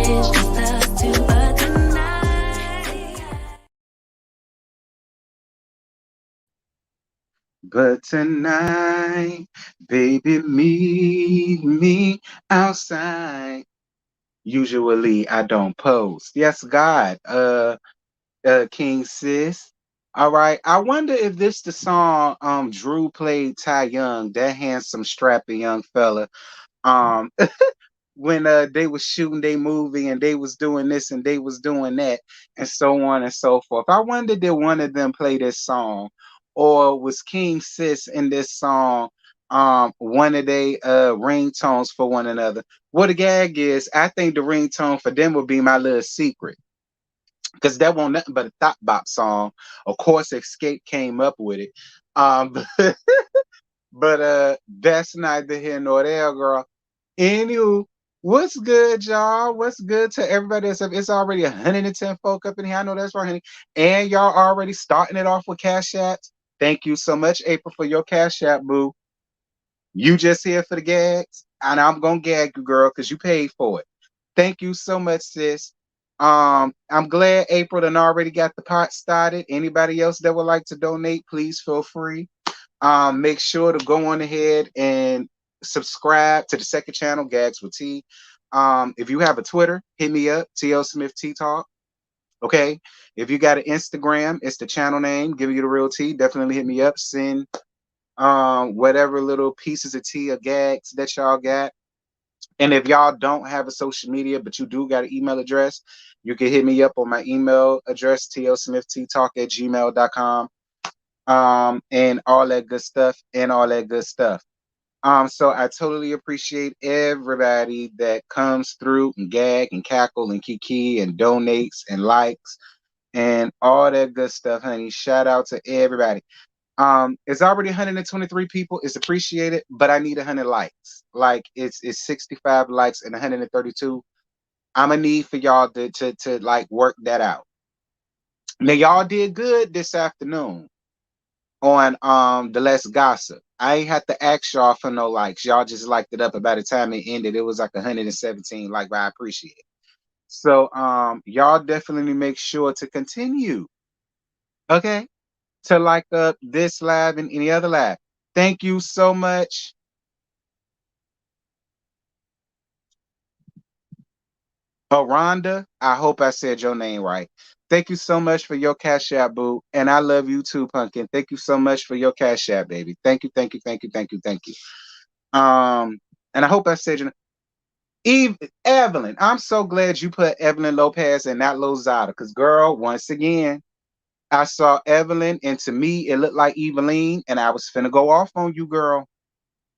it's just us two, but tonight. But tonight, baby, meet me outside. Usually I don't post. Yes, God. King Sis. All right. I wonder if this the song Drew played Ty Young, that handsome strapping young fella. Um when they was shooting their movie and they was doing this and they was doing that and so on and so forth. I wonder did one of them play this song, or was King Sis in this song one of they ringtones for one another. What the gag is, I think the ringtone for them would be My Little Secret, because that won't nothing but a thought bop song. Of course, Escape came up with it. Um, but that's neither here nor there, girl. Anywho, what's good, y'all? What's good to everybody? It's already 110 folk up in here. I know that's right, honey. And y'all already starting it off with Cash Apps. Thank you so much, April, for your Cash App, boo. You just here for the gags, and I'm gonna gag you, girl, because you paid for it. Thank you so much, sis. I'm glad April done already got the pot started. Anybody else that would like to donate, please feel free. Make sure to go on ahead and subscribe to the second channel, Gags with T. If you have a Twitter, hit me up, tlsmithteatalk. Okay. If you got an Instagram, it's the channel name. Give you the real T. Definitely hit me up. Send whatever little pieces of tea or gags that y'all got. And if y'all don't have a social media, but you do got an email address, you can hit me up on my email address, tlsmithteatalk@gmail.com. And all that good stuff and all that good stuff. So I totally appreciate everybody that comes through and gag and cackle and kiki and donates and likes and all that good stuff, honey. Shout out to everybody. It's already 123 people. It's appreciated, but I need 100 likes. Like it's 65 likes and 132. I'm gonna need for y'all to like work that out. Now y'all did good this afternoon on the Let's Gossip. I ain't have to ask y'all for no likes. Y'all just liked it up. And by the time it ended, it was like 117 like, but I appreciate it. So y'all definitely make sure to continue, okay, to like up this live and any other live. Thank you so much. Rhonda, I hope I said your name right. Thank you so much for your Cash App, boo. And I love you too, Pumpkin. Thank you so much for your Cash App, baby. Thank you, thank you, thank you, thank you, thank you. And I hope I said your Eve Evelyn. I'm so glad you put Evelyn Lopez and not Lozada. Because girl, once again, I saw Evelyn, and to me it looked like Eveline, and I was finna go off on you, girl.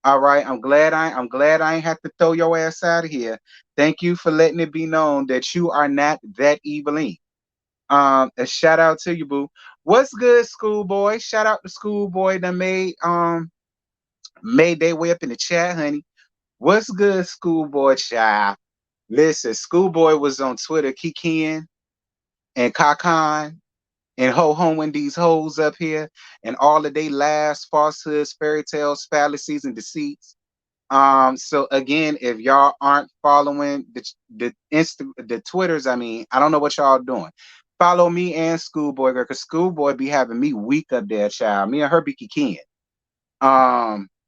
All right. I'm glad I ain't have to throw your ass out of here. Thank you for letting it be known that you are not that Eveline. A shout out to you, boo. What's good, schoolboy? Shout out to schoolboy that made their way up in the chat, honey. What's good, schoolboy child? Listen, schoolboy was on Twitter kikiing and kakan and ho-hoing these hoes up here and all of they lies, falsehoods, fairy tales, fallacies, and deceits. So again, if y'all aren't following the Twitters, I mean, I don't know what y'all doing. Follow me and Schoolboy girl, cause Schoolboy be having me weak up there, child. Me and her be kikiing.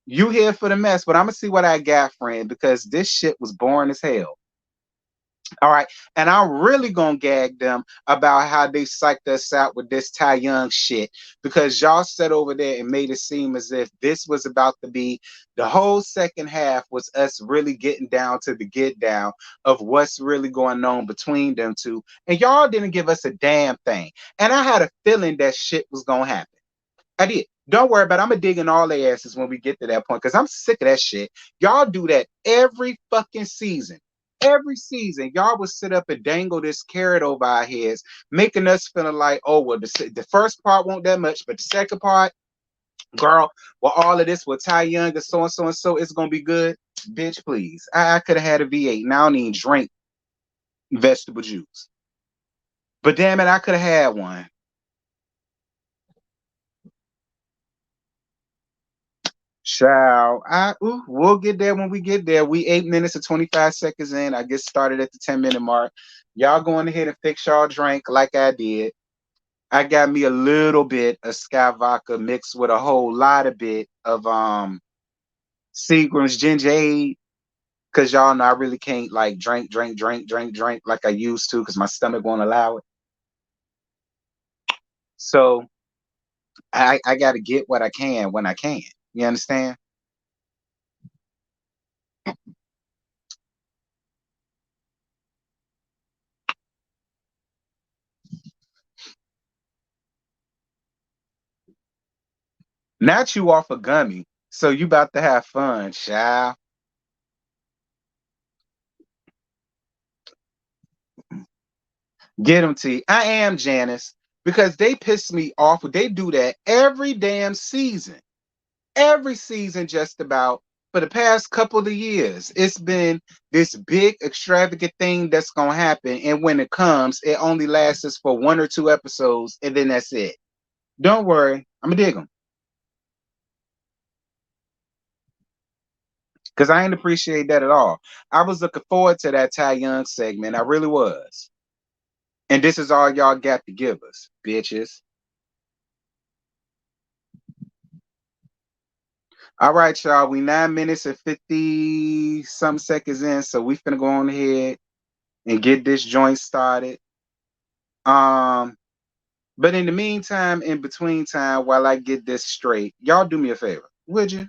You here for the mess, but I'm gonna see what I got, friend, because this shit was boring as hell. All right. And I'm really gonna gag them about how they psyched us out with this Ty Young shit, because y'all sat over there and made it seem as if this was about to be the whole second half was us really getting down to the get down of what's really going on between them two. And y'all didn't give us a damn thing. And I had a feeling that shit was gonna happen. I did. Don't worry about it. I'm gonna dig in all their asses when we get to that point, because I'm sick of that shit. Y'all do that every fucking season. Every season, y'all would sit up and dangle this carrot over our heads, making us feel like, oh, well, the first part won't that much, but the second part, girl, well, all of this with Ty Young and so, it's gonna be good. Bitch, please. I could have had a V8. Now I don't even drink vegetable juice. But damn it, I could have had one. Shall we'll get there when we get there. We 8 minutes and 25 seconds in. I get started at the 10-minute mark. Y'all going ahead and fix y'all drink like I did. I got me a little bit of Sky vodka mixed with a whole lot of bit of Seagram's ginger ale. Cause y'all know I really can't like drink like I used to because my stomach won't allow it. So I gotta get what I can when I can. You understand? Not you off a gummy. So you about to have fun, child. Get them T. I am Janice because they piss me off. They do that every damn season. Every season, just about for the past couple of years. It's been this big extravagant thing that's gonna happen. And when it comes, it only lasts us for 1 or 2 episodes, and then that's it. Don't worry, I'm gonna dig them. Because I ain't appreciate that at all. I was looking forward to that Ty Young segment. I really was. And this is all y'all got to give us, bitches. All right, y'all. We 9 minutes and 50 some seconds in, so we finna go on ahead and get this joint started. Um, but in the meantime, in between time, while I get this straight, y'all do me a favor, would you?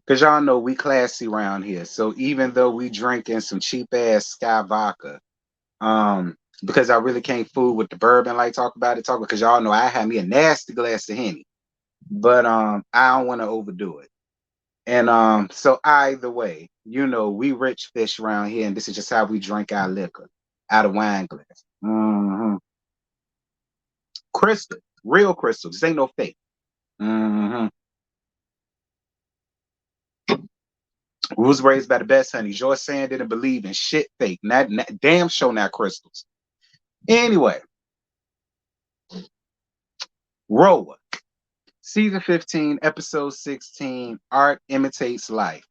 Cause y'all know we classy around here. So even though we drinking some cheap ass Sky vodka, um, because I really can't fool with the bourbon like talk because y'all know I had me a nasty glass of Henny. But I don't want to overdo it. And so either way, you know, we rich fish around here, and this is just how we drink our liquor out of wine glass. Crystal, real crystal. This ain't no fake. hmm We was raised by the best honey. George Sand didn't believe in shit fake. Not damn show not crystals. Anyway, RHOA, season 15, episode 16, Art Imitates Life.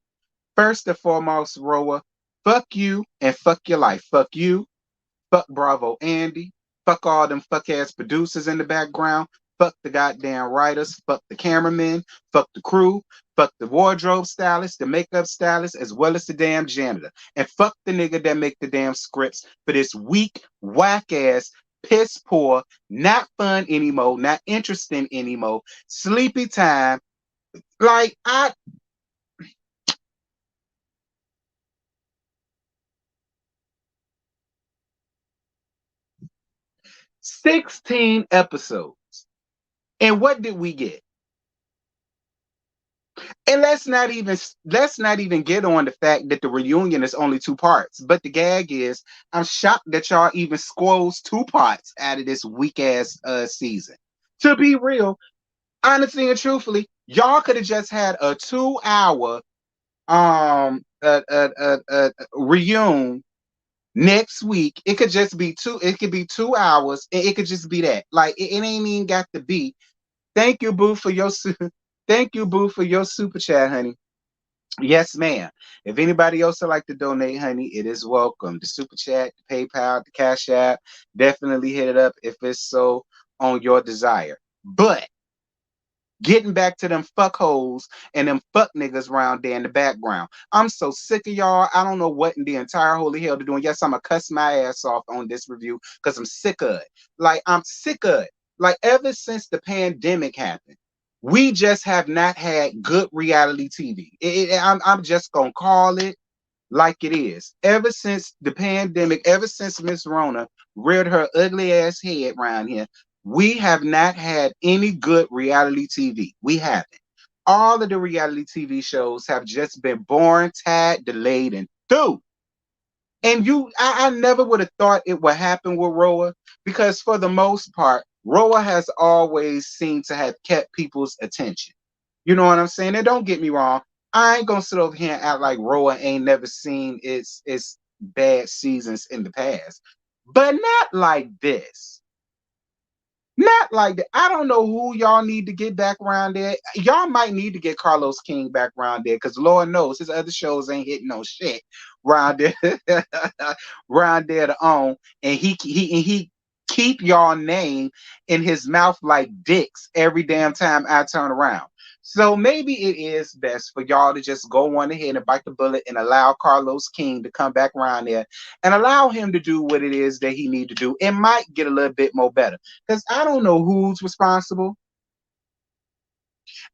First and foremost, RHOA, fuck you and fuck your life. Fuck you. Fuck Bravo Andy. Fuck all them fuck ass producers in the background. Fuck the goddamn writers. Fuck the cameramen. Fuck the crew. Fuck the wardrobe stylist, the makeup stylist, as well as the damn janitor. And fuck the nigga that make the damn scripts for this weak, whack ass, piss poor, not fun anymore, not interesting anymore, sleepy time. Like, 16 episodes. And what did we get? And let's not even get on the fact that the reunion is only 2 parts. But the gag is, I'm shocked that y'all even squoze 2 parts out of this weak ass season. To be real, honestly and truthfully, y'all could have just had a 2 hour reunion next week. It could just be two. It could be 2 hours. And it could just be that. Like it ain't even got to be. Thank you, Boo, for your thank you, Boo, for your super chat, honey. Yes, ma'am. If anybody else would like to donate, honey, it is welcome. The super chat, the PayPal, the Cash App, definitely hit it up if it's so on your desire. But getting back to them fuckholes and them fuck niggas around there in the background. I'm so sick of y'all. I don't know what in the entire holy hell they're doing. Yes, I'm gonna cuss my ass off on this review because I'm sick of it. Like, I'm sick of it. Like, ever since the pandemic happened, we just have not had good reality TV. I'm just gonna call it like it is. Ever since the pandemic, ever since Miss Rona reared her ugly ass head around here, we have not had any good reality TV. We haven't. All of the reality TV shows have just been boring, tired, delayed, and through. And I never would have thought it would happen with RHOA because for the most part, RHOA has always seemed to have kept people's attention. You know what I'm saying? And don't get me wrong, I ain't gonna sit over here and act like RHOA ain't never seen its bad seasons in the past, but not like this. Not like that. I don't know who y'all need to get back around there. Y'all might need to get Carlos King back around there because Lord knows his other shows ain't hitting no shit around there, around there to own. And he keep y'all name in his mouth like dicks every damn time I turn around. So maybe it is best for y'all to just go on ahead and bite the bullet and allow Carlos King to come back around there and allow him to do what it is that he need to do. It might get a little bit more better. Because I don't know who's responsible.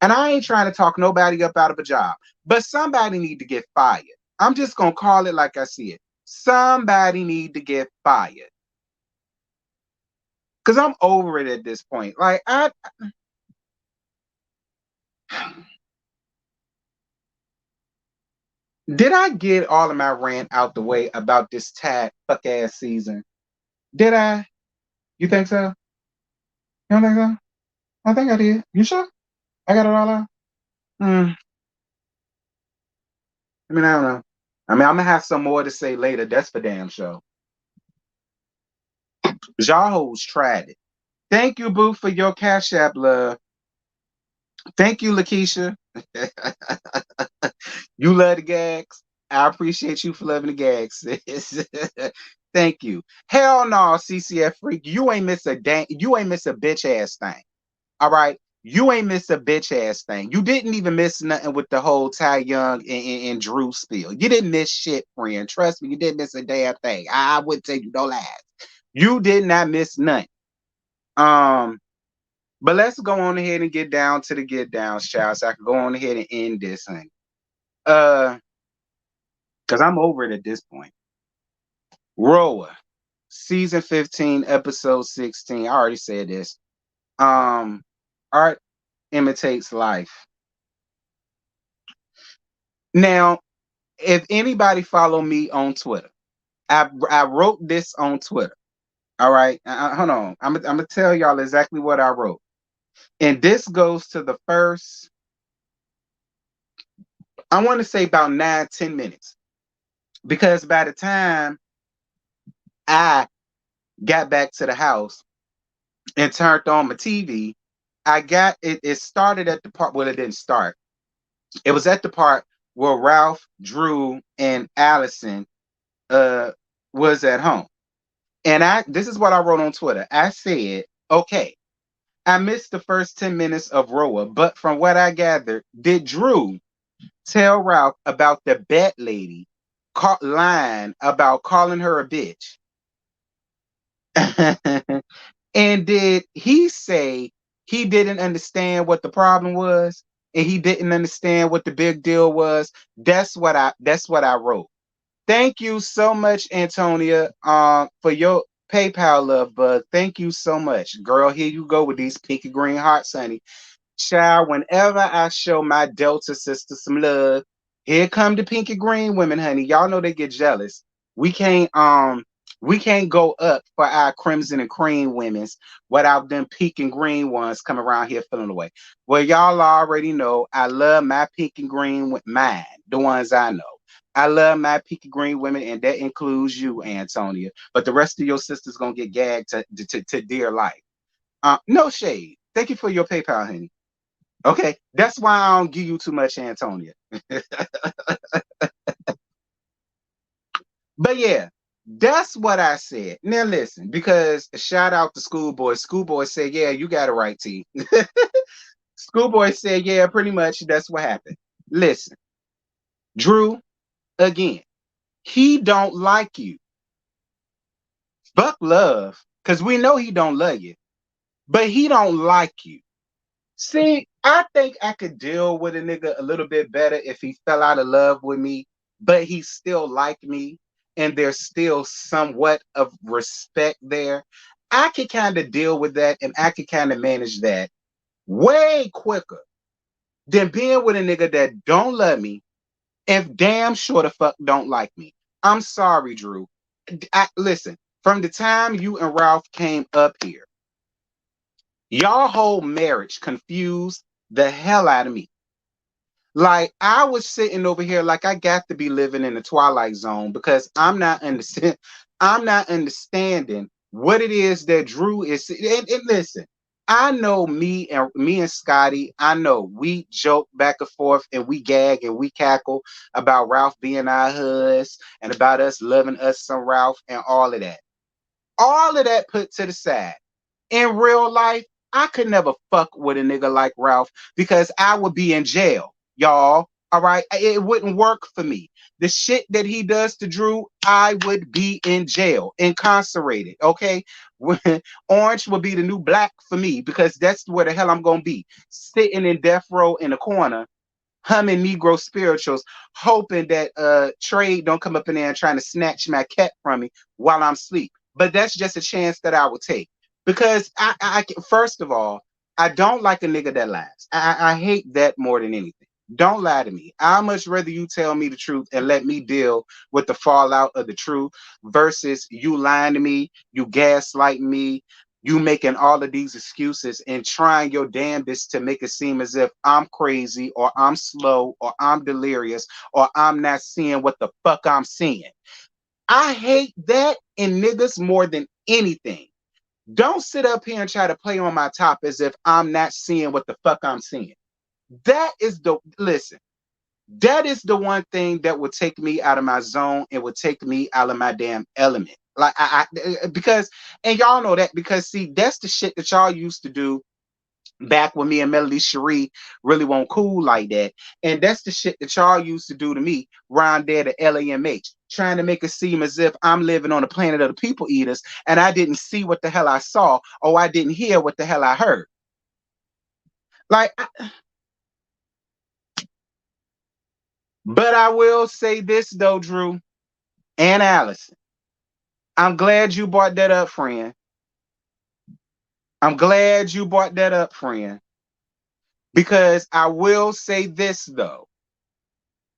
And I ain't trying to talk nobody up out of a job. But somebody need to get fired. I'm just gonna call it like I see it. Somebody need to get fired. Cause I'm over it at this point. Like did I get all of my rant out the way about this tag fuck ass season? Did I? You think so? You don't think so? I think I did. You sure? I got it all out? Hmm. I mean, I don't know. I mean, I'm gonna have some more to say later. That's for damn sure. Y'all hoes tried it. Thank you, Boo, for your Cash App, love. Thank you, Lakeisha. You love the gags. I appreciate you for loving the gags. sis. Thank you. Hell no, CCF freak. You ain't miss a bitch ass thing. All right. You ain't miss a bitch ass thing. You didn't even miss nothing with the whole Ty Young and Drew spiel. You didn't miss shit, friend. Trust me, you didn't miss a damn thing. I wouldn't tell you no lies. You did not miss nothing. Um, but let's go on ahead and get down to the get downs, child. So I can go on ahead and end this thing. Uh, because I'm over it at this point. RHOA, season 15, episode 16. I already said this. Art imitates life. Now, if anybody follow me on Twitter, I wrote this on Twitter. All right, hold on. I'm gonna tell y'all exactly what I wrote, and this goes to the first. I want to say about 9-10 minutes because by the time I got back to the house and turned on my TV, I got it. It started at the part. Well, it didn't start. It was at the part where Ralph, Drew, and Allison uh was at home. And this is what I wrote on Twitter. I said, okay, I missed the first 10 minutes of RHOA, but from what I gathered, did Drew tell Ralph about the bet lady line about calling her a bitch? And did he say he didn't understand what the problem was and he didn't understand what the big deal was? That's what I wrote. Thank you so much, Antonia, for your PayPal love, bug. Thank you so much, girl. Here you go with these pinky green hearts, honey. Child, whenever I show my Delta sister some love, here come the pinky green women, honey. Y'all know they get jealous. We can't we can't go up for our crimson and cream women's without them pink and green ones coming around here feeling away. Well, y'all already know I love my pink and green with mine, the ones I know. I love my pink and green women, and that includes you, Antonia. But the rest of your sisters gonna get gagged to dear life. No shade. Thank you for your PayPal, honey. Okay, that's why I don't give you too much, Antonia. But yeah, that's what I said. Now listen, because shout out to Schoolboy. Schoolboy said, "Yeah, you got it right, T." Schoolboy said, "Yeah, pretty much that's what happened." Listen, Drew, again, he don't like you. Fuck love, because we know he don't love you, but he don't like you. See, I think I could deal with a nigga a little bit better if he fell out of love with me, but he still liked me and there's still somewhat of respect there. I could kind of deal with that and I could kind of manage that way quicker than being with a nigga that don't love me and damn sure the fuck don't like me. I'm sorry, Drew. Listen, from the time you and Ralph came up here, y'all whole marriage confused the hell out of me. Like I was sitting over here like I got to be living in the twilight zone because I'm not understand I'm not understanding what it is that Drew is and listen, I know me and Scotty, I know we joke back and forth and we gag and we cackle about Ralph being our hus and about us loving us some Ralph and all of that. All of that put to the side. In real life, I could never fuck with a nigga like Ralph because I would be in jail, y'all. All right. It wouldn't work for me. The shit that he does to Drew, I would be in jail, incarcerated. Okay. Orange would be the new black for me because that's where the hell I'm going to be. Sitting in death row in the corner humming Negro spirituals, hoping that Trade don't come up in there and trying to snatch my cat from me while I'm asleep. But that's just a chance that I would take because first of all, I don't like a nigga that lies. I hate that more than anything. Don't lie to me. I much rather you tell me the truth and let me deal with the fallout of the truth versus you lying to me, you gaslighting me, you making all of these excuses and trying your damnedest to make it seem as if I'm crazy or I'm slow or I'm delirious or I'm not seeing what the fuck I'm seeing. I hate that in niggas more than anything. Don't sit up here and try to play on my top as if I'm not seeing what the fuck I'm seeing. That is the listen. That is the one thing that would take me out of my zone. It would take me out of my damn element. Like because and y'all know that because see that's the shit that y'all used to do back when me and Melody Cherie really won't cool like that. And that's the shit that y'all used to do to me around there to LAMH, trying to make it seem as if I'm living on the planet of the people eaters and I didn't see what the hell I saw or I didn't hear what the hell I heard. Like, but I will say this though, Drew and Allison. I'm glad you brought that up, friend. I'm glad you brought that up, friend. Because I will say this though.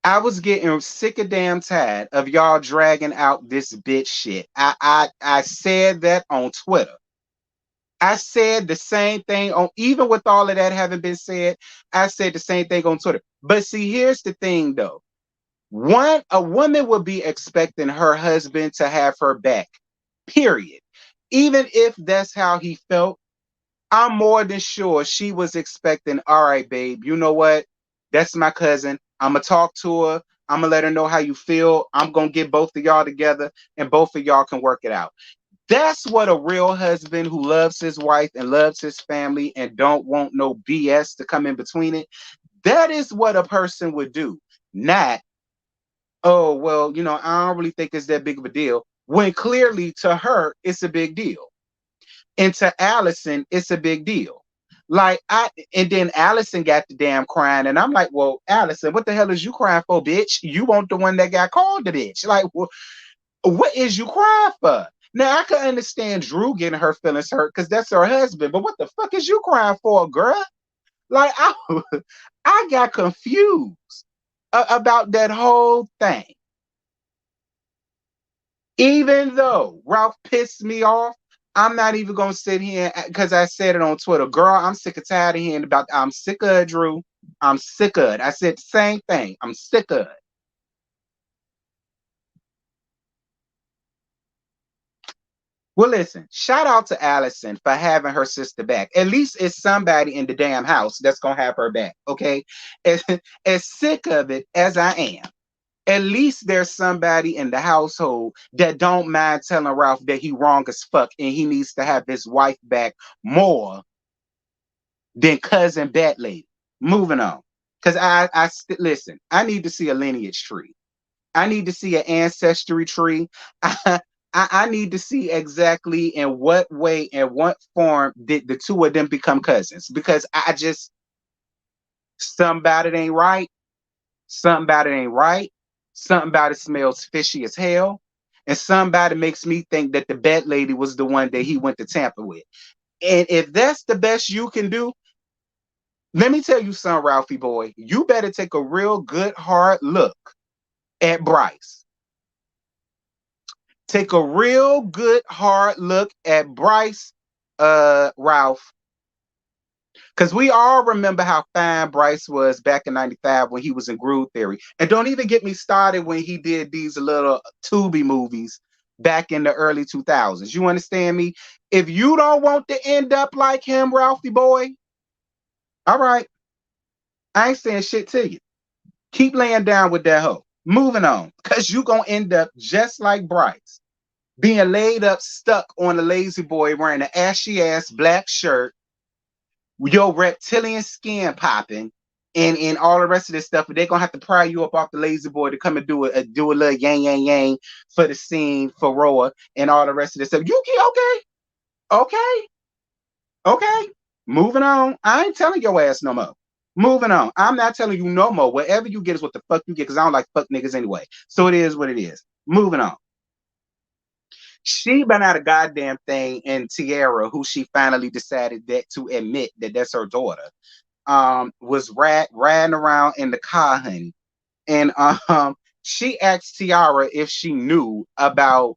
I was getting sick of damn tired of y'all dragging out this bitch shit. I said that on Twitter. I said the same thing on even with all of that having been said, I said the same thing on Twitter. But see, here's the thing though. A woman would be expecting her husband to have her back. Period. Even if that's how he felt, I'm more than sure she was expecting, all right, babe, you know what? That's my cousin. I'm going to talk to her. I'm going to let her know how you feel. I'm going to get both of y'all together and both of y'all can work it out. That's what a real husband who loves his wife and loves his family and don't want no BS to come in between it. That is what a person would do. Not, oh, well, I don't really think it's that big of a deal. When clearly to her, it's a big deal. And to Allison, it's a big deal. And then Allison got the damn crying, and I'm like, well, Allison, what the hell is you crying for, bitch? You want the one that got called the bitch. Like, what is you crying for? Now, I can understand Drew getting her feelings hurt because that's her husband, but what the fuck is you crying for, girl? Like, I got confused about that whole thing. Even though Ralph pissed me off, I'm not even gonna sit here because I said it on Twitter. Girl, I'm sick of tired of hearing about. I'm sick of it, Drew. I'm sick of it. I said the same thing. I'm sick of it. Well, listen. Shout out to Allison for having her sister back. At least it's somebody in the damn house that's gonna have her back. Okay, as, as sick of it as I am. At least there's somebody in the household that don't mind telling Ralph that he wrong as fuck and he needs to have his wife back more than cousin Bat Lady. Moving on. Because listen, I need to see a lineage tree. I need to see an ancestry tree. I need to see exactly in what way and what form did the two of them become cousins. Because I just, something about it ain't right. Something about it ain't right. Something about it smells fishy as hell. And something about it makes me think that the Bat Lady was the one that he went to Tampa with. And if that's the best you can do, let me tell you something, Ralphie boy. You better take a real good hard look at Bryce. take a real good hard look at Bryce, Ralph, because we all remember how fine Bryce was back in 95 when he was in Groove Theory. And don't even get me started when he did these little Tubi movies back in the early 2000s. You understand me? If you don't want to end up like him, Ralphie boy, all right, I ain't saying shit to you. Keep laying down with that hoe. Moving on, because you going to end up just like Bryce, being laid up, stuck on a lazy boy wearing an ashy ass black shirt, your reptilian skin popping, and all the rest of this stuff. But they're gonna have to pry you up off the lazy boy to come and do a little yang yang yang for the scene for RHOA and all the rest of this stuff. You okay, okay. Moving on. I ain't telling your ass no more. Moving on. I'm not telling you no more. Whatever you get is what the fuck you get, because I don't like fuck niggas anyway. So it is what it is. Moving on. She been out a goddamn thing, and Tiara, who she finally decided that to admit that that's her daughter, was riding around in the car, honey. And she asked Tiara if she knew about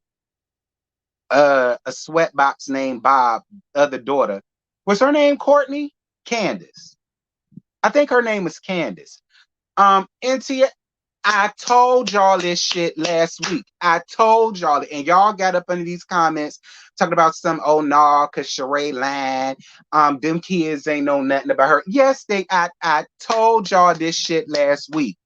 a sweatbox named Bob, other daughter. Was her name Courtney? Candace. I think her name is Candace. And I told y'all this shit last week. I told y'all it, and y'all got up under these comments talking about some oh no, cause Sheree lying. Them kids ain't know nothing about her. Yes, I told y'all this shit last week.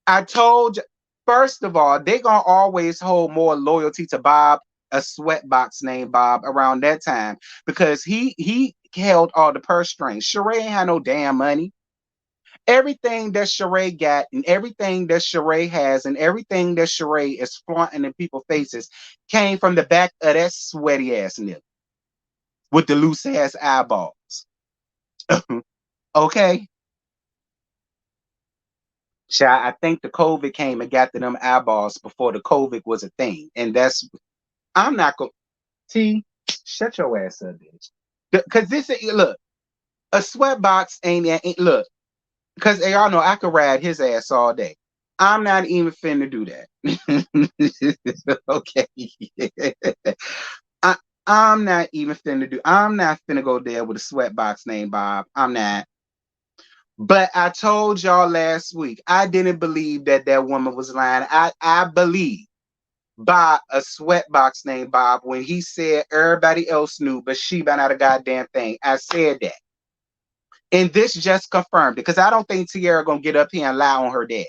I told you, first of all, they gonna always hold more loyalty to Bob, a sweatbox named Bob, around that time because he held all the purse strings. Sheree ain't had no damn money. Everything that Sheree got and everything that Sheree has and everything that Sheree is flaunting in people's faces came from the back of that sweaty ass nigga with the loose ass eyeballs. Okay? Child, I think the COVID came and got to them eyeballs before the COVID was a thing. And that's, I'm not going to, shut your ass up, bitch. Because this, look, a sweatbox ain't look, because y'all know I could ride his ass all day. I'm not even finna do that. Okay. I, I'm not even finna do, I'm not finna go there with a sweatbox named Bob. I'm not. But I told y'all last week, I didn't believe that that woman was lying. I believe Bob, a sweatbox named Bob, when he said everybody else knew, but she been out a goddamn thing. I said that. And this just confirmed it, because I don't think Tiara gonna get up here and lie on her dad.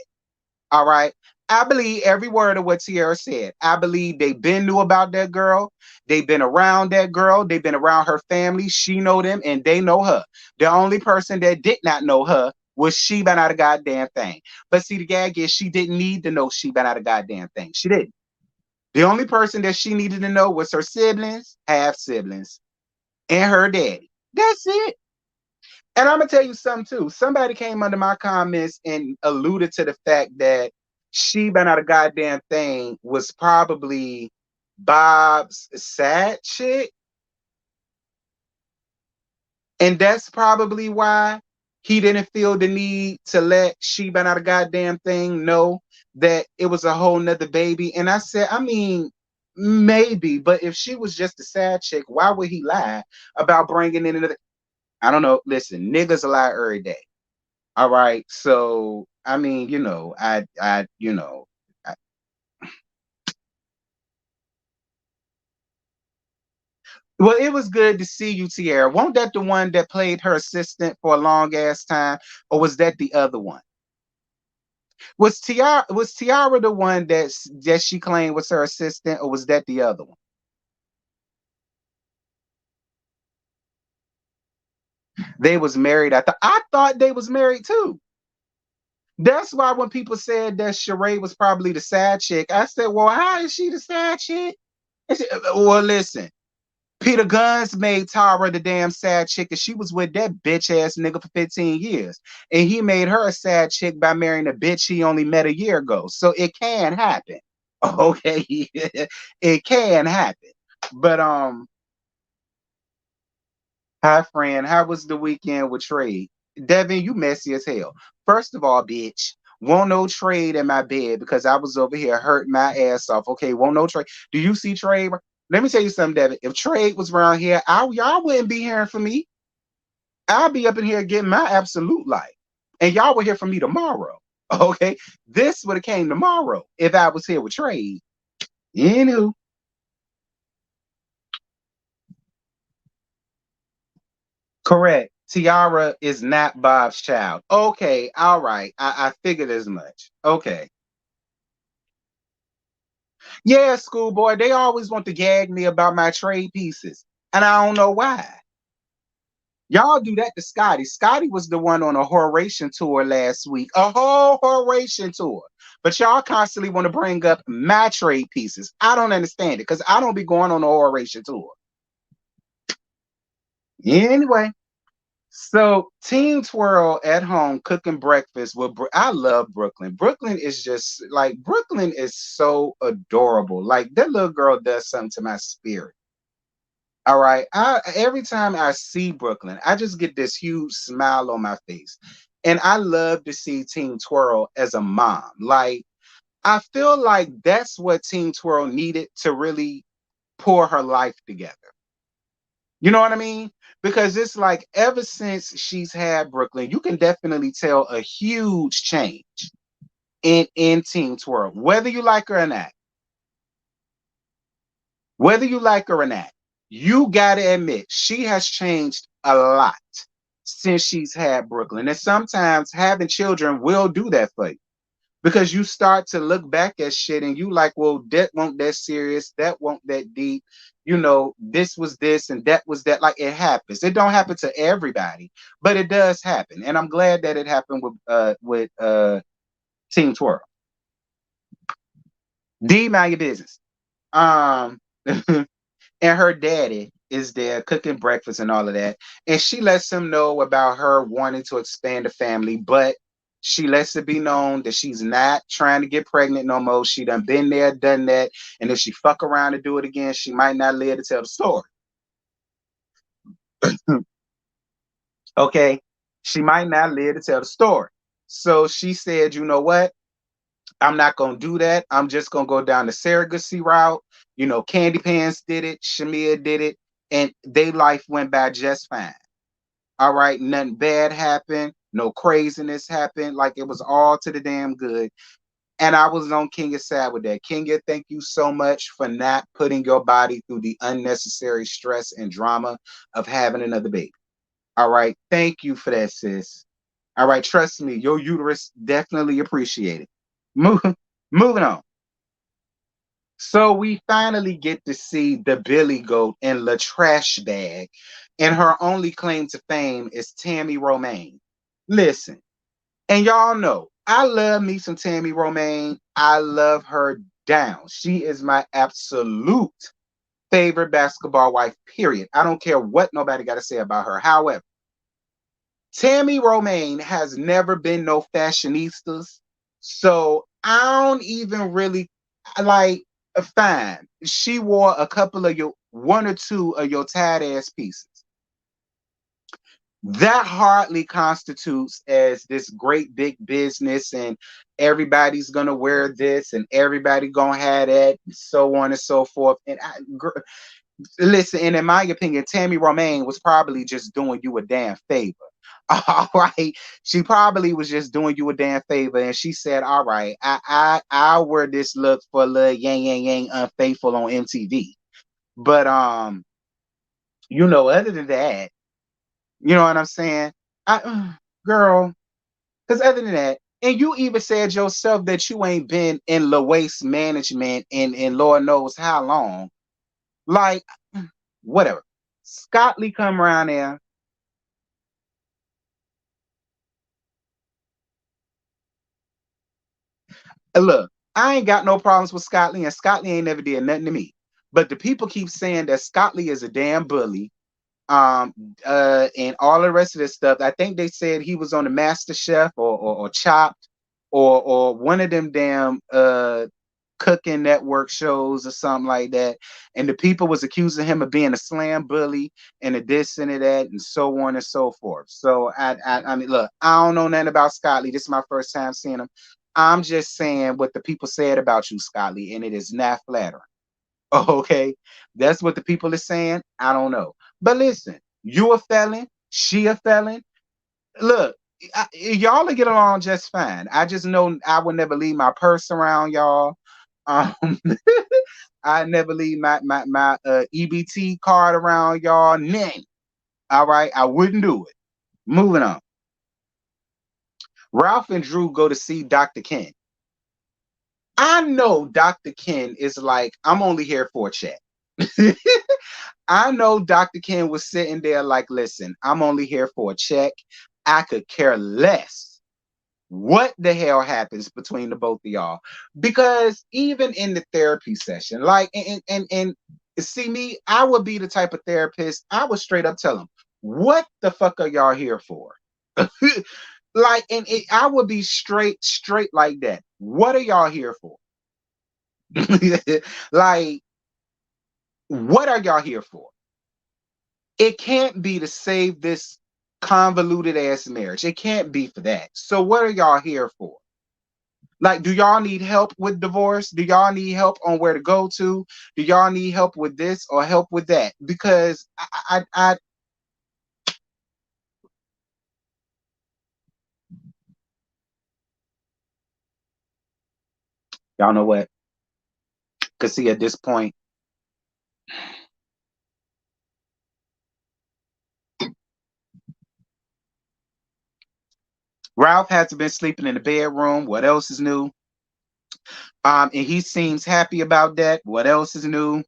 All right. I believe every word of what Tiara said. I believe they been knew about that girl. They've been around that girl. They've been around her family. She know them and they know her. The only person that did not know her was she been out a goddamn thing. But see, the gag is she didn't need to know she been out a goddamn thing. She didn't. The only person that she needed to know was her siblings, half siblings, and her daddy. That's it. And I'm gonna tell you something too. Somebody came under my comments and alluded to the fact that she been out a goddamn thing was probably Bob's sad chick. And that's probably why he didn't feel the need to let she been out a goddamn thing know that it was a whole nother baby. And I said, I mean, maybe, but if she was just a sad chick, why would he lie about bringing in another? I don't know. Listen, niggas lie every day. All right. So I mean, I, well, it was good to see you, Tiara. Wasn't that the one that played her assistant for a long ass time, or was that the other one? Was Tiara the one that she claimed was her assistant, or was that the other one? They was married. I thought they was married too. That's why when people said that Sheree was probably the side chick, I said, "Well, how is she the side chick?" Well, listen. Peter Guns made Tara the damn sad chick, and she was with that bitch ass nigga for 15 years. And he made her a sad chick by marrying a bitch he only met a year ago. So it can happen. Okay. It can happen. But hi friend, how was the weekend with Trey? Devin, you messy as hell. First of all, bitch, Won't no trade in my bed because I was over here hurting my ass off. Okay, won't no trade. Do you see trade? Let me tell you something, Devin. If trade was around here, y'all wouldn't be hearing from me. I'll be up in here getting my absolute life. And y'all will hear from me tomorrow. Okay. This would have came tomorrow if I was here with trade. Anywho. Correct. Tiara is not Bob's child. Okay, all right. I figured as much. Okay. Yeah, schoolboy, they always want to gag me about my trade pieces. And I don't know why. Y'all do that to Scotty. Scotty was the one on a Horation tour last week. A whole Horation tour. But y'all constantly want to bring up my trade pieces. I don't understand it because I don't be going on a Horation tour. Anyway. So Team Twirl at home cooking breakfast with I love Brooklyn. Brooklyn is just like Brooklyn is so adorable. Like that little girl does something to my spirit. All right. Every time I see Brooklyn, I just get this huge smile on my face. And I love to see Team Twirl as a mom. Like I feel like that's what Team Twirl needed to really pour her life together. You know what I mean? Because it's like ever since she's had Brooklyn, you can definitely tell a huge change in Teen Twirl, whether you like her or not. Whether you like her or not, you gotta admit she has changed a lot since she's had Brooklyn. And sometimes having children will do that for you. Because you start to look back at shit and you like, well, that won't that serious, that won't that deep. You know, this was this and that was that. Like it happens. It don't happen to everybody, but it does happen. And I'm glad that it happened with Team Twirl. D mind your business. Um and her daddy is there cooking breakfast and all of that. And she lets him know about her wanting to expand the family, but she lets it be known that she's not trying to get pregnant no more. She done been there, done that. And if she fuck around and do it again, she might not live to tell the story. Okay. She might not live to tell the story. So she said, you know what? I'm not gonna do that. I'm just gonna go down the surrogacy route. You know, Candy Pants did it, Shamia did it, and their life went by just fine. All right, nothing bad happened, no craziness happened. Like it was all to the damn good. And I was on Kenya's side with that. Kenya, thank you so much for not putting your body through the unnecessary stress and drama of having another baby. All right, thank you for that, sis. All right, trust me, your uterus definitely appreciate it. Move, moving on. So we finally get to see the Billy Goat in La Trash Bag, and her only claim to fame is Tammy Romaine. Listen, and y'all know I love me some Tammy Romaine. I love her down. She is my absolute favorite basketball wife. Period. I don't care what nobody got to say about her. However, Tammy Romaine has never been no fashionistas. So I don't even really like fine. She wore a couple of your one or two of your tight ass pieces. That hardly constitutes as this great big business and everybody's gonna wear this and everybody gonna have that and so on and so forth. And listen, and in my opinion, Tammy Romaine was probably just doing you a damn favor. All right. She probably was just doing you a damn favor. And she said, all right, I'll wear this look for a little yang yang yang unfaithful on MTV. But other than that, you know what I'm saying? Girl, because other than that, and you even said yourself that you ain't been in the waste management in Lord knows how long. Like, whatever. Scott Lee come around there. Look, I ain't got no problems with Scott Lee, and Scott Lee ain't never did nothing to me. But the people keep saying that Scott Lee is a damn bully, and all the rest of this stuff. I think they said he was on the Master Chef or Chopped or one of them damn cooking network shows or something like that. And the people was accusing him of being a slam bully and a this and a that and so on and so forth. So I mean, look, I don't know nothing about Scott Lee. This is my first time seeing him. I'm just saying what the people said about you, Scott Lee, and it is not flattering. Okay, that's what the people are saying. I don't know, but listen, you a felon, she a felon. Look, y'all will get along just fine. I just know I would never leave my purse around y'all. Um, I never leave my EBT card around y'all. Name. All right, I wouldn't do it. Moving on. Ralph and Drew go to see Dr. Ken. I know Dr. Ken is like, I'm only here for a chat. I know Dr. Ken was sitting there like, listen, I'm only here for a check. I could care less what the hell happens between the both of y'all. Because even in the therapy session, like, and see me, I would be the type of therapist, I would straight up tell them, what the fuck are y'all here for? Like, I would be straight like that. What are y'all here for? Like, what are y'all here for? It can't be to save this convoluted ass marriage. It can't be for that. So what are y'all here for? Like, do y'all need help with divorce? Do y'all need help on where to go to? Do y'all need help with this or help with that? Because y'all know what? Cause see, at this point, Ralph has been sleeping in the bedroom. What else is new? And he seems happy about that. What else is new?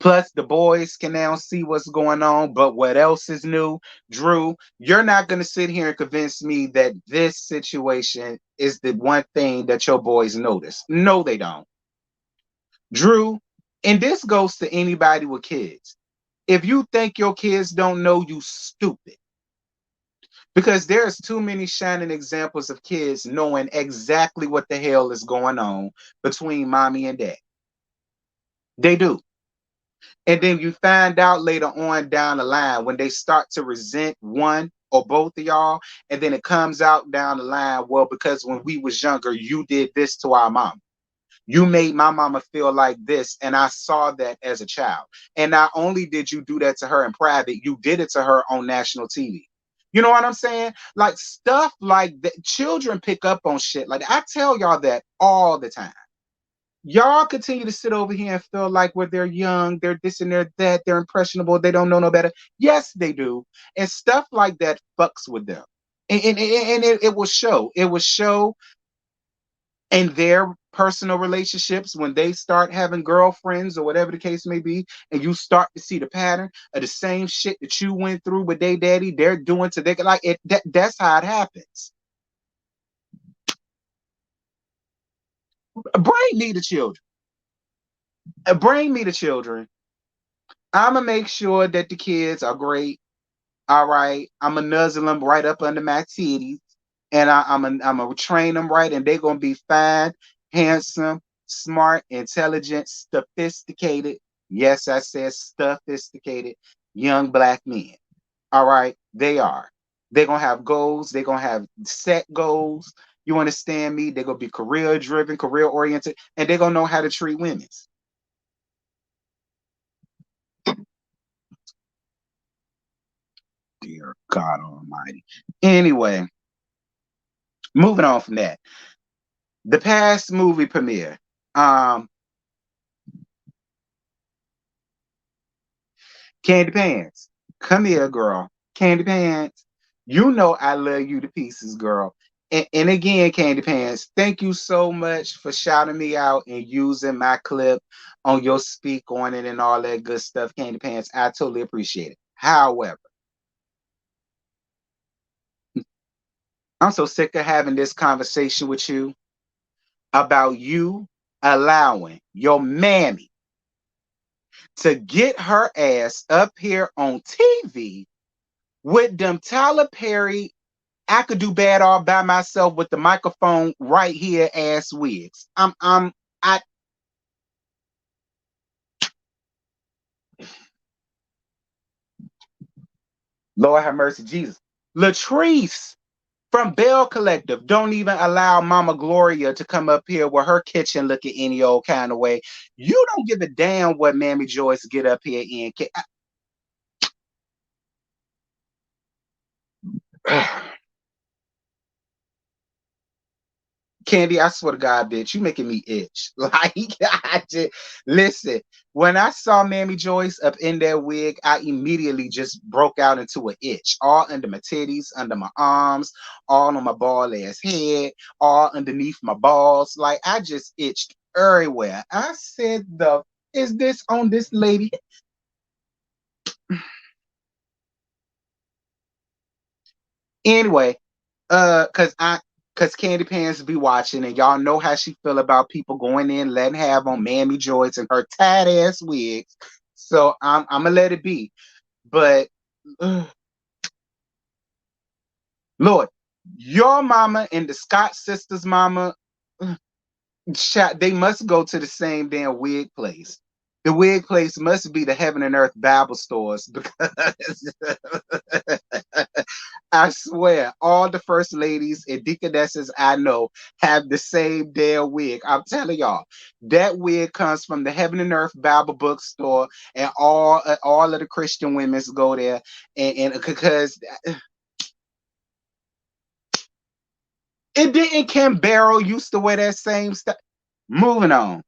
Plus, the boys can now see what's going on. But what else is new? Drew, you're not going to sit here and convince me that this situation is the one thing that your boys notice. No, they don't. Drew, and this goes to anybody with kids. If you think your kids don't know, you stupid. Because there's too many shining examples of kids knowing exactly what the hell is going on between mommy and dad. They do. And then you find out later on down the line when they start to resent one or both of y'all, and then it comes out down the line, well, because when we was younger, you did this to our mom. You made my mama feel like this, and I saw that as a child. And not only did you do that to her in private, you did it to her on national TV. You know what I'm saying? Like stuff like that. Children pick up on shit like that. I tell y'all that all the time. Y'all continue to sit over here and feel like when they're young, they're this and they're that, they're impressionable, they don't know no better. Yes, they do. And stuff like that fucks with them. And it will show. It will show in their personal relationships when they start having girlfriends or whatever the case may be, and you start to see the pattern of the same shit that you went through with their daddy, they're doing to their like it. That's how it happens. Bring me the children. Bring me the children. I'm gonna make sure that the kids are great. All right, I'm gonna nuzzle them right up under my titties, and I'm gonna train them right, and they're gonna be fine, handsome, smart, intelligent, sophisticated. Yes, I said sophisticated young black men. All right, they are. They're gonna have goals. They're gonna have set goals. You understand me? They're gonna be career driven, career oriented, and they're gonna know how to treat women. Dear God Almighty. Anyway, moving on from that. The past movie premiere. Um, Candy Pants. Come here, girl. Candy Pants. You know I love you to pieces, girl. And again, Candy Pants, thank you so much for shouting me out and using my clip on your speak on it and all that good stuff, Candy Pants. I totally appreciate it. However, I'm so sick of having this conversation with you about you allowing your mammy to get her ass up here on TV with them Tyler Perry, I could do bad all by myself with the microphone right here ass wigs. I Lord have mercy, Jesus. Latrice from Bell Collective don't even allow Mama Gloria to come up here with her kitchen looking any old kind of way. You don't give a damn what Mammy Joyce get up here in. Candy, I swear to God, bitch, you making me itch. Like, I just listen. When I saw Mammy Joyce up in that wig, I immediately just broke out into an itch, all under my titties, under my arms, all on my bald ass head, all underneath my balls. Like, I just itched everywhere. I said, "The is this on this lady?" Anyway, cause Candy Pants be watching, and y'all know how she feel about people going in, letting have on Mammy Joyce and her tight ass wigs. So I'm gonna let it be. But Lord, your mama and the Scott sisters' mama, they must go to the same damn wig place. The wig place must be the Heaven and Earth Bible stores because I swear, all the first ladies and deaconesses I know have the same damn wig. I'm telling y'all, that wig comes from the Heaven and Earth Bible bookstore, and all of the Christian women's go there, and because it didn't. Kim Barrow used to wear that same stuff. Moving on.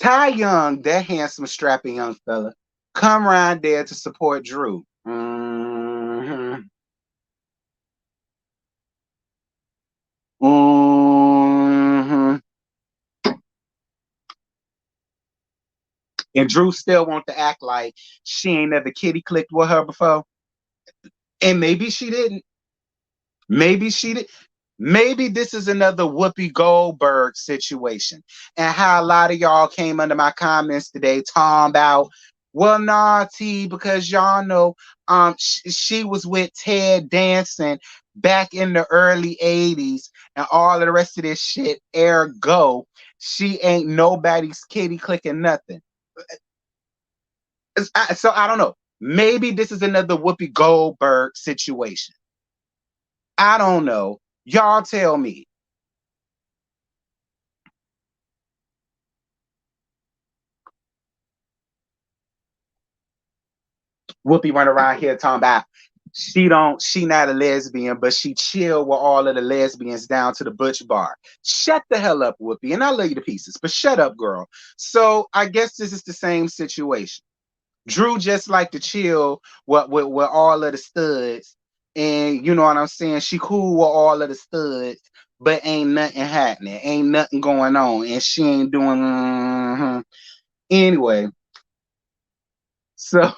Ty Young, that handsome, strapping young fella, come around there to support Drew. Mhm. And Drew still want to act like she ain't never kitty clicked with her before. And maybe she didn't. Maybe she did. Maybe this is another Whoopi Goldberg situation. And how a lot of y'all came under my comments today talking about, well, nah, T, because y'all know she was with Ted Danson back in the early 80s and all of the rest of this shit. Ergo, she ain't nobody's kitty clicking nothing. So I don't know. Maybe this is another Whoopi Goldberg situation. I don't know. Y'all tell me. Whoopi run around here talking about she not a lesbian, but she chill with all of the lesbians down to the butch bar. Shut the hell up, Whoopi, and I love you to pieces, but shut up, girl. So I guess this is the same situation. Drew just like to chill with all of the studs, and you know what I'm saying. She cool with all of the studs, but ain't nothing happening, ain't nothing going on, and she ain't doing. Anyway, so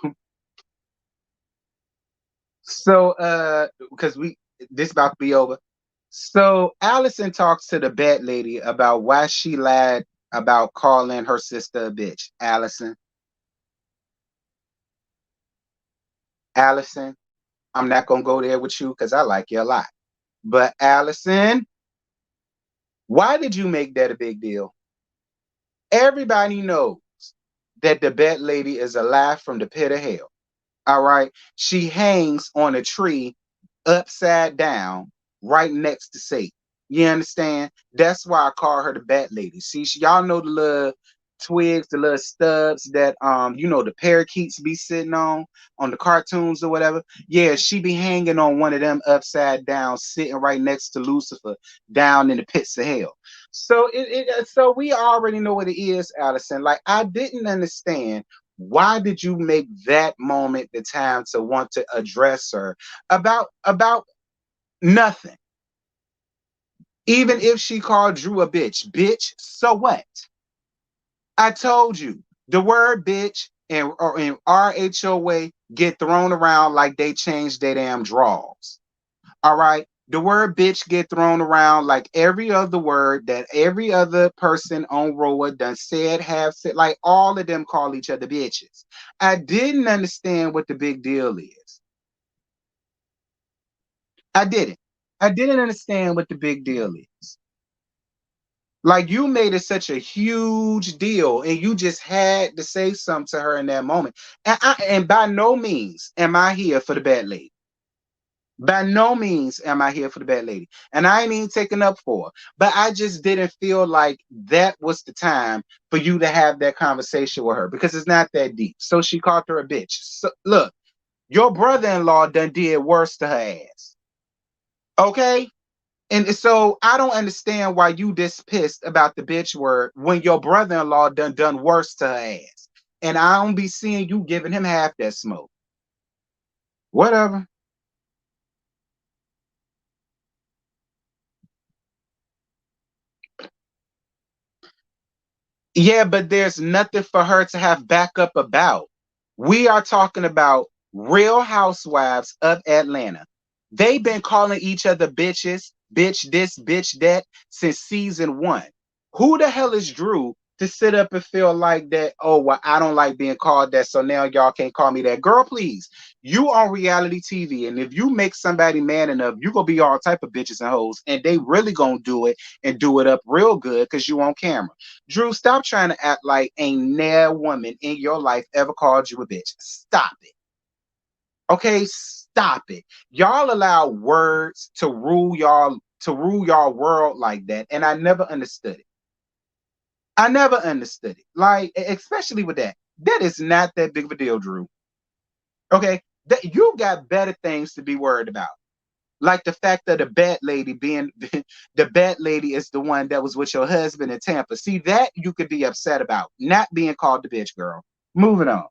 because we this about to be over. So Allison talks to the bat lady about why she lied about calling her sister a bitch. Allison, I'm not gonna go there with you because I like you a lot. But Allison, why did you make that a big deal? Everybody knows that the bat lady is alive from the pit of hell. All right. She hangs on a tree upside down right next to Satan. You understand? That's why I call her the bat lady. See, y'all know the little twigs, the little stubs that the parakeets be sitting on the cartoons or whatever. Yeah, she be hanging on one of them upside down, sitting right next to Lucifer down in the pits of hell. So we already know what it is, Allison. Like, I didn't understand, why did you make that moment the time to want to address her about nothing? Even if she called Drew a bitch, so what? I told you the word bitch and RHOA get thrown around like they changed their damn draws. All right. The word bitch get thrown around like every other word that every other person on RHOA done said, have said, like all of them call each other bitches. I didn't understand what the big deal is. I didn't. I didn't understand what the big deal is. Like you made it such a huge deal, and you just had to say something to her in that moment. And by no means am I here for the bad lady. By no means am I here for the bad lady. And I ain't even taking up for her. But I just didn't feel like that was the time for you to have that conversation with her because it's not that deep. So she called her a bitch. So, look, your brother-in-law done did worse to her ass. Okay? And so I don't understand why you this pissed about the bitch word when your brother-in-law done worse to her ass. And I don't be seeing you giving him half that smoke. Whatever. Yeah, but there's nothing for her to have backup about. We are talking about Real Housewives of Atlanta. They've been calling each other bitches, bitch this, bitch that since season one. Who the hell is Drew to sit up and feel like that? Oh, well, I don't like being called that, so now y'all can't call me that. Girl, please. You on reality TV, and if you make somebody man enough, you gonna be all type of bitches and hoes, and they really gonna do it and do it up real good because you on camera. Drew, stop trying to act like ain't no woman in your life ever called you a bitch. Stop it. Okay, stop it. Y'all allow words to rule y'all world like that, and I never understood it. I never understood it. Like, especially with that. That is not that big of a deal, Drew. Okay, that you got better things to be worried about. Like the fact that the bat lady being the bat lady is the one that was with your husband in Tampa. See, that you could be upset about, not being called the bitch girl. Moving on.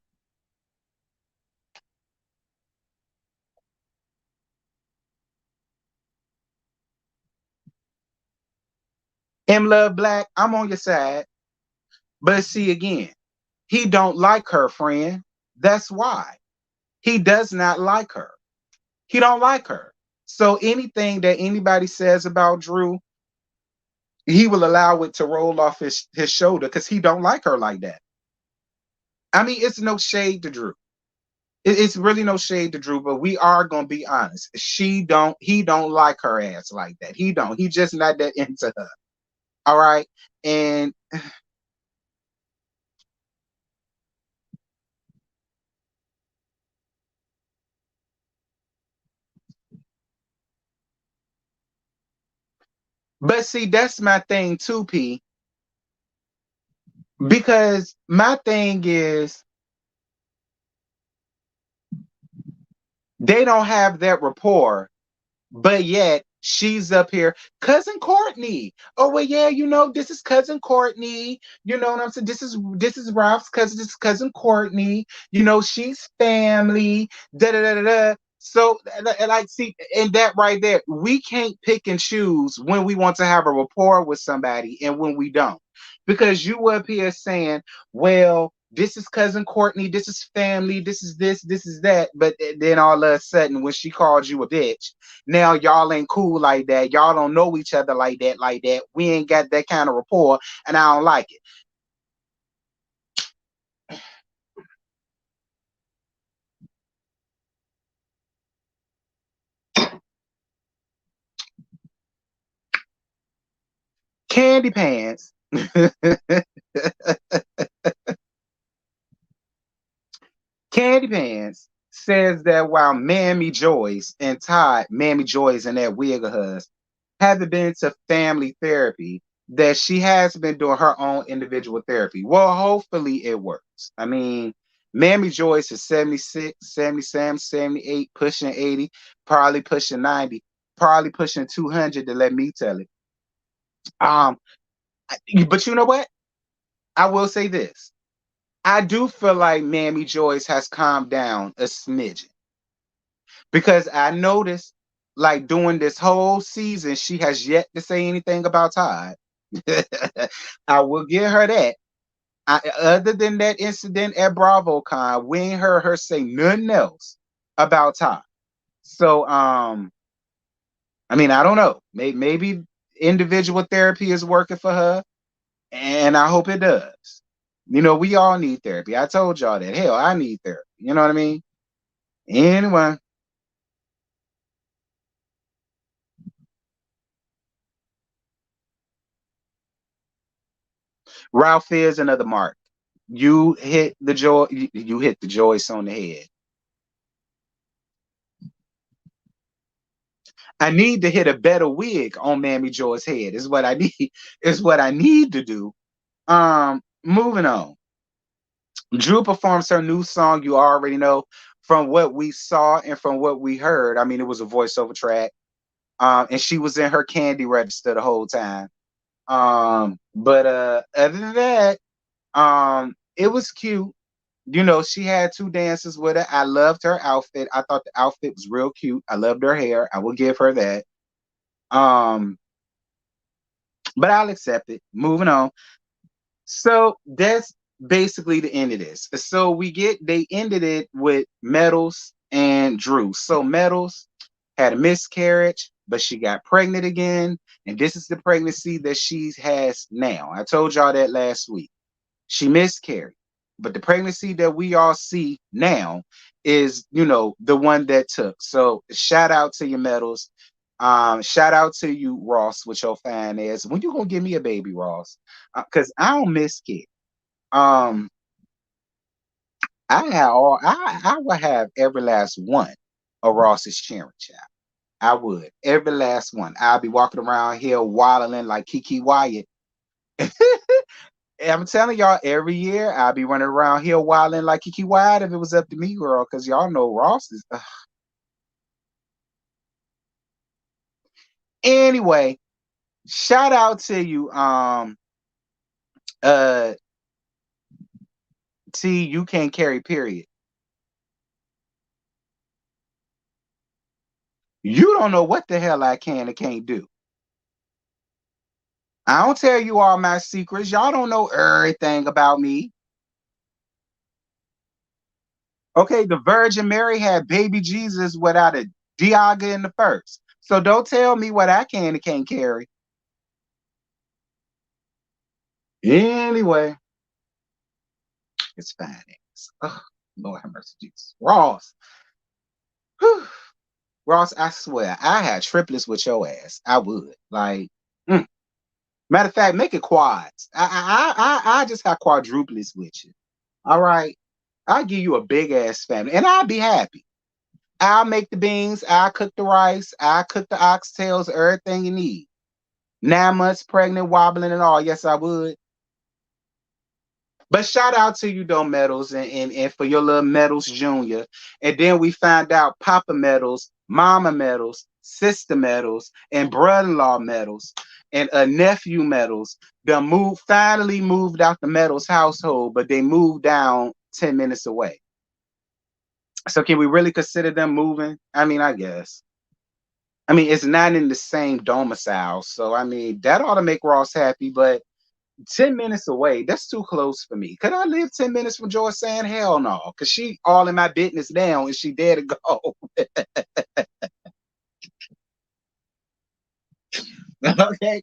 M Love Black, I'm on your side. But see again, he don't like her, friend. That's why. He does not like her. He don't like her. So anything that anybody says about Drew, he will allow it to roll off his shoulder because he don't like her like that. I mean, it's no shade to Drew. It's really no shade to Drew, but we are gonna be honest. He don't like her ass like that. He don't. He just not that into her. All right. And but see, that's my thing too, P. Because my thing is they don't have that rapport. But yet she's up here, cousin Courtney. Oh well, yeah, this is cousin Courtney. You know what I'm saying? This is Ralph's cousin. This is cousin Courtney. She's family. Da da da da da. So, like, see, and that right there, we can't pick and choose when we want to have a rapport with somebody and when we don't, because you up here saying, well, this is cousin Courtney, this is family, this is this is that. But then all of a sudden, when she calls you a bitch, now y'all ain't cool like that. Y'all don't know each other like that, like that. We ain't got that kind of rapport, and I don't like it. Candy Pants. Candy Pants says that while Mammy Joyce and that wig of hers, haven't been to family therapy, that she has been doing her own individual therapy. Well, hopefully it works. I mean, Mammy Joyce is 76, 77, 78, pushing 80, probably pushing 90, probably pushing 200 to let me tell it. Um, but you know what? I will say this. I do feel like Mammy Joyce has calmed down a smidgen because I noticed, like, during this whole season, she has yet to say anything about Todd. I will give her that. Other than that incident at BravoCon, we ain't heard her say nothing else about Todd. So, I mean, I don't know. Maybe individual therapy is working for her, and I hope it does. We all need therapy. I told y'all that. Hell, I need therapy. You know what I mean? Anyway, Ralph is another mark. You hit the joy. You hit the Joyce on the head. I need to hit a better wig on Mammy Joy's head. Is what I need. Is what I need to do. Moving on. Drew performs her new song. You already know from what we saw and from what we heard. I mean, it was a voiceover track. And she was in her candy register the whole time. But other than that, it was cute. You know, she had two dances with her. I loved her outfit. I thought the outfit was real cute. I loved her hair. I will give her that. Um, but I'll accept it. Moving on. So that's basically the end of this. So they ended it with Metals and Drew. So Metals had a miscarriage, but she got pregnant again. And this is the pregnancy that she has now. I told y'all that last week. She miscarried. But the pregnancy that we all see now is, the one that took. So shout out to your Metals. Shout out to you, Ross, with your fine ass. When you gonna give me a baby, Ross? Because I don't miss kids. Um, I would have every last one of Ross's cheering child. I would. Every last one. I'll be walking around here waddling like Kiki Wyatt. I'm telling y'all, every year I'll be running around here waddling like Kiki Wyatt if it was up to me, girl, because y'all know Ross is. Anyway, shout out to you, uh, T. You can't carry, period. You don't know what the hell I can and can't do. I don't tell you all my secrets. Y'all don't know everything about me. Okay, the Virgin Mary had baby Jesus without a Diaga in the first. So don't tell me what I can and can't carry. Anyway, it's fine. Oh, Lord have mercy, Jesus. Ross. Whew. Ross, I swear, I had triplets with your ass. I would. Like, matter of fact, make it quads. I just have quadruplets with you. All right. I'll give you a big ass family and I'll be happy. I'll make the beans, I'll cook the rice, I'll cook the oxtails, everything you need. 9 months pregnant, wobbling and all. Yes, I would. But shout out to you though, Metals, and for your little Metals Junior. And then we find out Papa Metals, Mama Metals, Sister Metals, and brother-in-law Metals, and a nephew Metals. They finally moved out the Metals household, but they moved down 10 minutes away. So can we really consider them moving? I mean, I guess. I mean, it's not in the same domicile, so I mean that ought to make Ross happy, but 10 minutes away, that's too close for me. Could I live 10 minutes from Joy saying hell no? Because she all in my business now and she dare to go. Okay.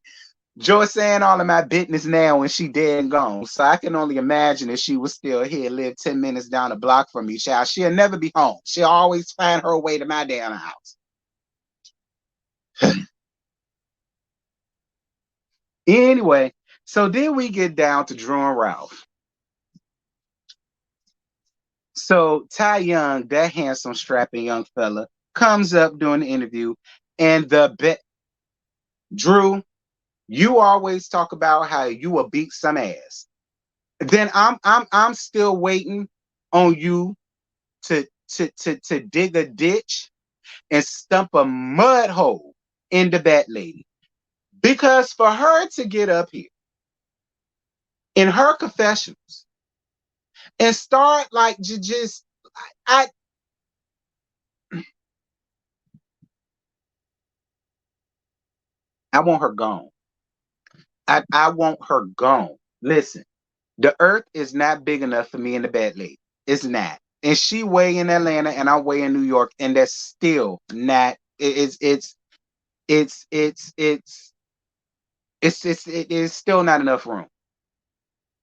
Joy saying all of my business now and she dead and gone. So I can only imagine if she was still here, live 10 minutes down the block from me, child. She'll never be home. She'll always find her way to my damn house. Anyway, so then we get down to Drew and Ralph. So Ty Young, that handsome, strapping young fella, comes up during the interview, and Drew, you always talk about how you will beat some ass. Then I'm still waiting on you to dig a ditch and stump a mud hole in the bat lady. Because for her to get up here in her confessionals and start like just I I want her gone. I want her gone. Listen, the earth is not big enough for me and the bad lady. It's not. And she way in Atlanta and I way in New York, and that's still not it's it's it's it is still not enough room.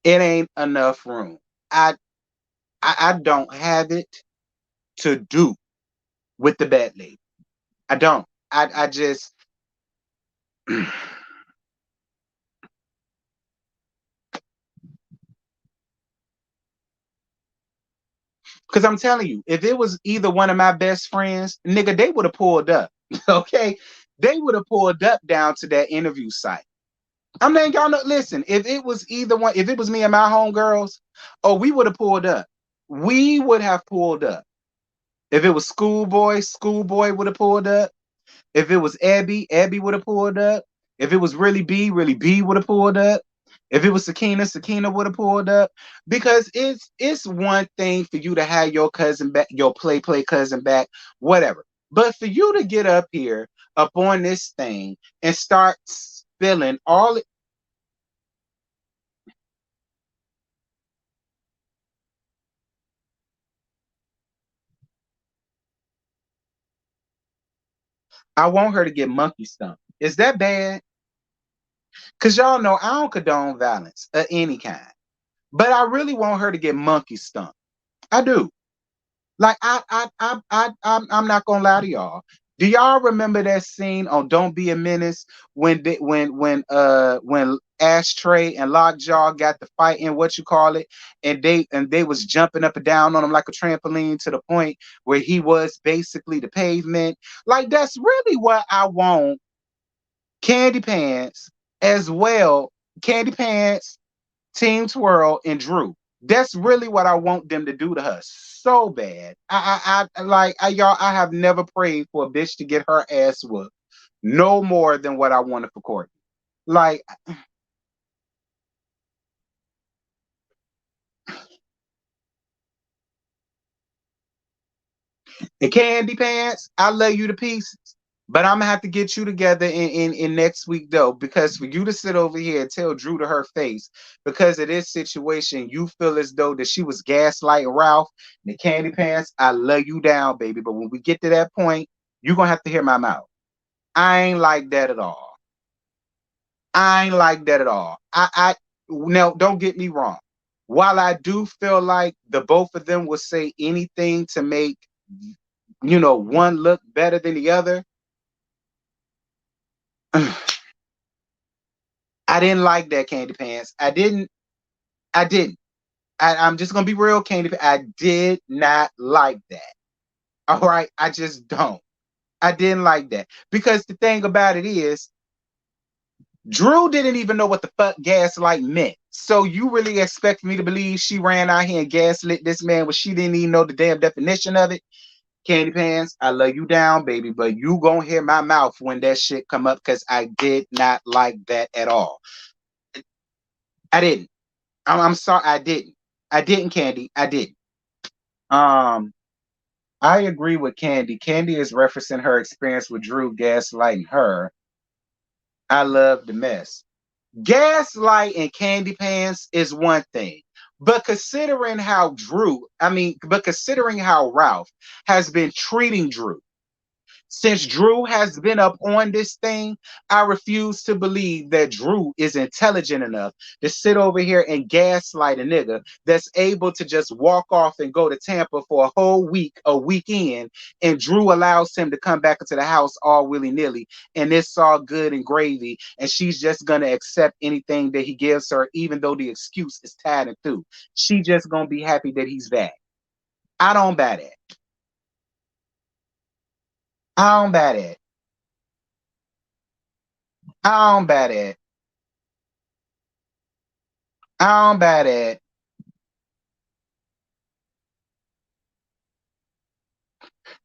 It ain't enough room. I I don't have it to do with the bad lady. I don't. I just Because I'm telling you, if it was either one of my best friends, nigga, they would have pulled up. Okay? They would have pulled up down to that interview site. I'm letting y'all know, listen, if it was either one, if it was me and my homegirls, oh, we would have pulled up. We would have pulled up. If it was schoolboy would have pulled up. If it was Abby would have pulled up. If it was really B would have pulled up. If it was Sakina would have pulled up. Because it's one thing for you to have your cousin back, your play cousin back, whatever. But for you to get up here up on this thing and start spilling all, I want her to get monkey stump. Is that bad? Because y'all know I don't condone violence of any kind. But I really want her to get monkey stump. I do. Like I'm not gonna lie to y'all. Do y'all remember that scene on Don't Be a Menace when when Ashtray and Lockjaw got the fight in what you call it, and they was jumping up and down on him like a trampoline to the point where he was basically the pavement. Like that's really what I want Candy Pants as well. Candy Pants, Team Twirl, and Drew. That's really what I want them to do to her so bad. Y'all. I have never prayed for a bitch to get her ass whooped no more than what I wanted for Courtney. Like the Candy Pants, I love you to pieces. But I'm gonna have to get you together in next week though, because for you to sit over here and tell Drew to her face, because of this situation, you feel as though that she was gaslighting Ralph. The Candy Pants, I love you down, baby. But when we get to that point, you're gonna have to hear my mouth. I ain't like that at all. I ain't like that at all. I now don't get me wrong. While I do feel like the both of them will say anything to make one look better than the other, I didn't like that Candy Pants. I didn't. I didn't. I'm just gonna be real, Candy. I did not like that. All right, I just don't. I didn't like that because the thing about it is, Drew didn't even know what the fuck gaslight meant. So you really expect me to believe she ran out here and gaslit this man when she didn't even know the damn definition of it? Candy Pants, I love you down, baby, but you gonna hear my mouth when that shit come up because I did not like that at all. I didn't. I'm sorry, I didn't. I didn't, Candy. I didn't. Um, I agree with Candy. Candy is referencing her experience with Drew gaslighting her. I love the mess. Gaslight and Candy Pants is one thing. But considering how Ralph has been treating Drew, since Drew has been up on this thing, I refuse to believe that Drew is intelligent enough to sit over here and gaslight a nigga that's able to just walk off and go to Tampa for a whole week, a weekend, and Drew allows him to come back into the house all willy-nilly, and it's all good and gravy, and she's just gonna accept anything that he gives her, even though the excuse is tied and through. She just gonna be happy that he's back. I don't buy that. I don't buy that. I don't buy that. I don't buy that.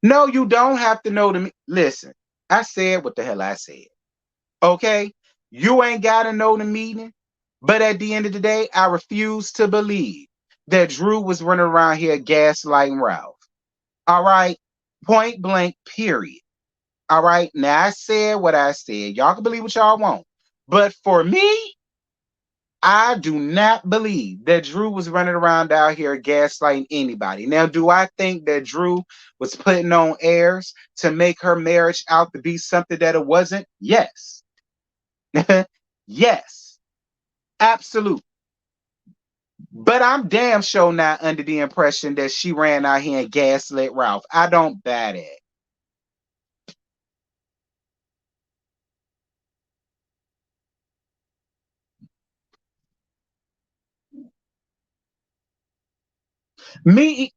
No, you don't have to know to me. Listen, I said what the hell I said. Okay? You ain't got to know the meaning. But at the end of the day, I refuse to believe that Drew was running around here gaslighting Ralph. All right? Point blank, period. All right? Now, I said what I said. Y'all can believe what y'all want. But for me, I do not believe that Drew was running around out here gaslighting anybody. Now, do I think that Drew was putting on airs to make her marriage out to be something that it wasn't? Yes. Yes. Absolutely. But I'm damn sure not under the impression that she ran out here and gaslit Ralph. I don't buy that.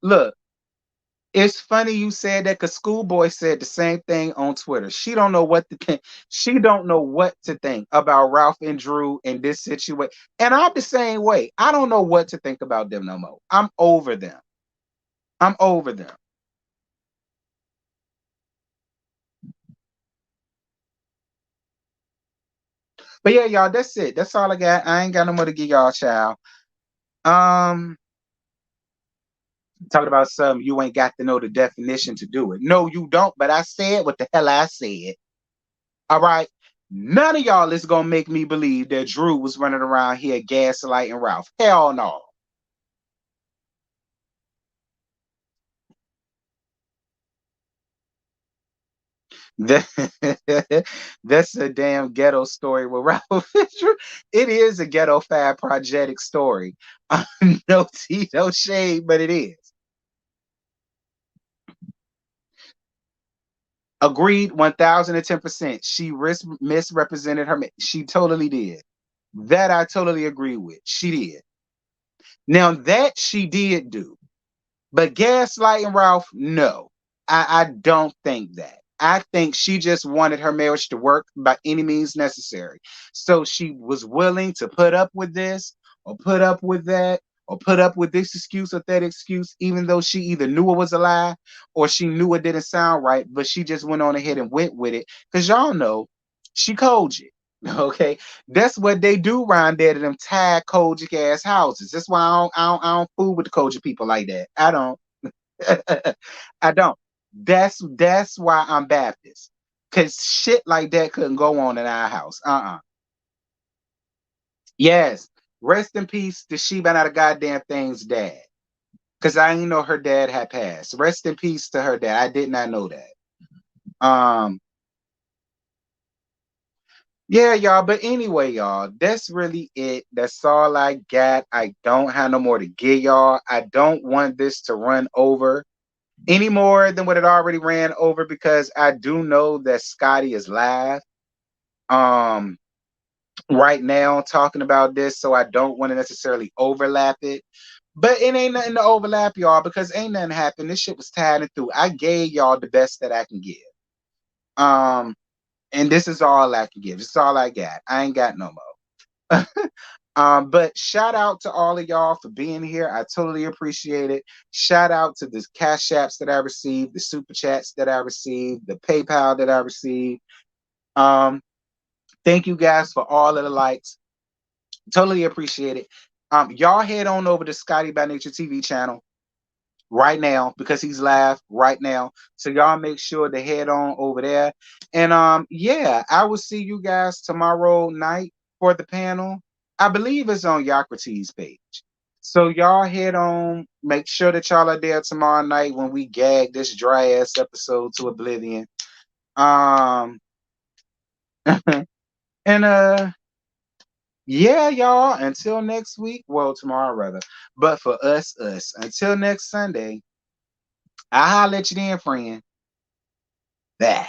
Look. It's funny you said that because Schoolboy said the same thing on Twitter. She don't know what to think. She don't know what to think about Ralph and Drew in this situation. And I'm the same way. I don't know what to think about them no more. I'm over them. I'm over them. But yeah, y'all, that's it. That's all I got. I ain't got no more to give y'all, child. Um, Talking about something you ain't got to know the definition to do it. No, you don't. But I said what the hell I said. All right. None of y'all is gonna make me believe that Drew was running around here gaslighting Ralph. Hell no. That, that's a damn ghetto story with Ralph. It is a ghetto fab projectic story. No tea, no shade, but it is. Agreed 1010%. She misrepresented her. She totally did. That I totally agree with. She did. Now that she did do. But gaslighting Ralph, no, I don't think that. I think she just wanted her marriage to work by any means necessary. So she was willing to put up with this or put up with that or put up with this excuse or that excuse, even though she either knew it was a lie or she knew it didn't sound right, but she just went on ahead and went with it. Because y'all know she Kojic. Okay, that's what they do around there to them tired Kojic ass houses. That's why I don't fool with the Kojic people like that. I don't. I don't. That's why I'm Baptist. Cause shit like that couldn't go on in our house. Yes. Rest in peace to Sheba not a goddamn thing's dad. Cause I didn't know her dad had passed. Rest in peace to her dad. I did not know that. Um, yeah, y'all. But anyway, y'all, that's really it. That's all I got. I don't have no more to give y'all. I don't want this to run over any more than what it already ran over because I do know that Scotty is live um right now talking about this, so I don't want to necessarily overlap it. But it ain't nothing to overlap, y'all, because ain't nothing happened. This shit was tied and through. I gave y'all the best that I can give. Um, and this is all I can give. This is all I got. I ain't got no more. But shout out to all of y'all for being here. I totally appreciate it. Shout out to the cash apps that I received, the super chats that I received, the PayPal that I received. Um, Thank you guys for all of the likes. Totally appreciate it. Y'all head on over to Scotty by Nature TV channel right now because he's live right now. So y'all make sure to head on over there. And yeah, I will see you guys tomorrow night for the panel. I believe it's on Yocrates page. So y'all head on, make sure that y'all are there tomorrow night when we gag this dry ass episode to oblivion. Um and yeah, y'all, until next week. Well, tomorrow rather. But for us, until next Sunday, I'll holler at you then, friend. Bye.